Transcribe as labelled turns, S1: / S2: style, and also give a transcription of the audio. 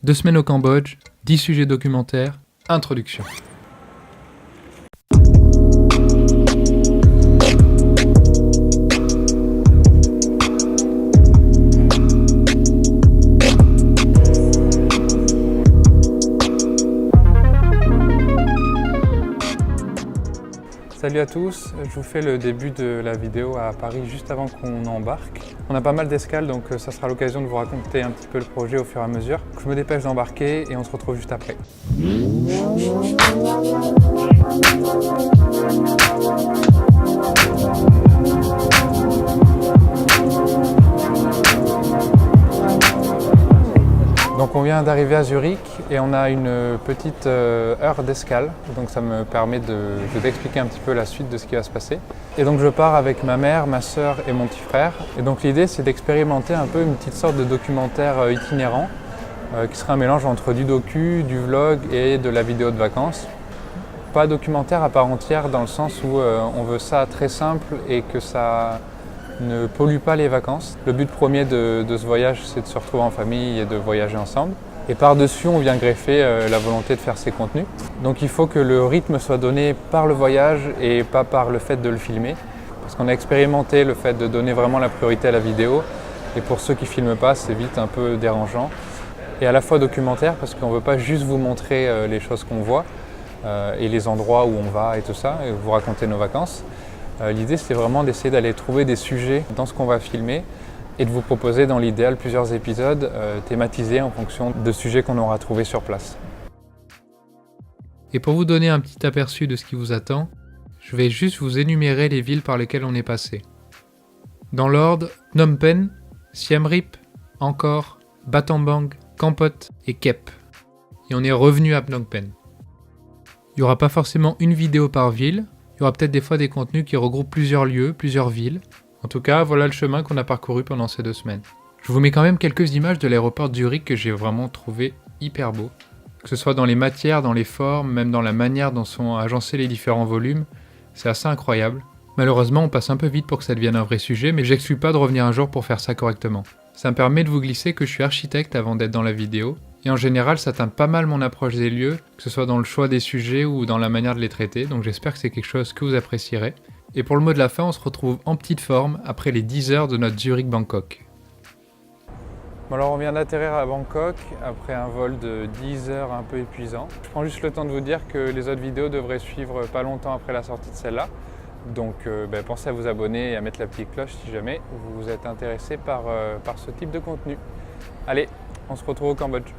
S1: 2 semaines au Cambodge, 10 sujets documentaires, introduction.
S2: Salut à tous, je vous fais le début de la vidéo à Paris juste avant qu'on embarque. On a pas mal d'escales donc ça sera l'occasion de vous raconter un petit peu le projet au fur et à mesure. Je me dépêche d'embarquer et on se retrouve juste après. Donc on vient d'arriver à Zurich et on a une petite heure d'escale, donc ça me permet de vous expliquer un petit peu la suite de ce qui va se passer. Et donc je pars avec ma mère, ma sœur et mon petit frère. Et donc l'idée c'est d'expérimenter un peu une petite sorte de documentaire itinérant qui sera un mélange entre du docu, du vlog et de la vidéo de vacances. Pas documentaire à part entière dans le sens où on veut ça très simple et que ça ne pollue pas les vacances. Le but premier de ce voyage, c'est de se retrouver en famille et de voyager ensemble. Et par-dessus, on vient greffer la volonté de faire ces contenus. Donc il faut que le rythme soit donné par le voyage et pas par le fait de le filmer. Parce qu'on a expérimenté le fait de donner vraiment la priorité à la vidéo. Et pour ceux qui ne filment pas, c'est vite un peu dérangeant. Et à la fois documentaire, parce qu'on ne veut pas juste vous montrer les choses qu'on voit et les endroits où on va et tout ça, et vous raconter nos vacances. L'idée, c'est vraiment d'essayer d'aller trouver des sujets dans ce qu'on va filmer et de vous proposer dans l'idéal plusieurs épisodes thématisés en fonction de sujets qu'on aura trouvés sur place.
S1: Et pour vous donner un petit aperçu de ce qui vous attend, je vais juste vous énumérer les villes par lesquelles on est passé. Dans l'ordre, Phnom Penh, Siem Reap, Angkor, Battambang, Kampot et Kep. Et on est revenu à Phnom Penh. Il n'y aura pas forcément une vidéo par ville. Il y aura peut-être des fois des contenus qui regroupent plusieurs lieux, plusieurs villes. En tout cas, voilà le chemin qu'on a parcouru pendant ces 2 semaines. Je vous mets quand même quelques images de l'aéroport de Zurich que j'ai vraiment trouvé hyper beau. Que ce soit dans les matières, dans les formes, même dans la manière dont sont agencés les différents volumes, c'est assez incroyable. Malheureusement, on passe un peu vite pour que ça devienne un vrai sujet, mais j'exclus pas de revenir un jour pour faire ça correctement. Ça me permet de vous glisser que je suis architecte avant d'être dans la vidéo, et en général, ça teint pas mal mon approche des lieux, que ce soit dans le choix des sujets ou dans la manière de les traiter, donc j'espère que c'est quelque chose que vous apprécierez. Et pour le mot de la fin, on se retrouve en petite forme après les 10 heures de notre Zurich-Bangkok.
S2: Bon, alors on vient d'atterrir à Bangkok après un vol de 10 heures un peu épuisant. Je prends juste le temps de vous dire que les autres vidéos devraient suivre pas longtemps après la sortie de celle-là. Donc pensez à vous abonner et à mettre la petite cloche si jamais vous êtes intéressé par ce type de contenu. Allez, on se retrouve au Cambodge.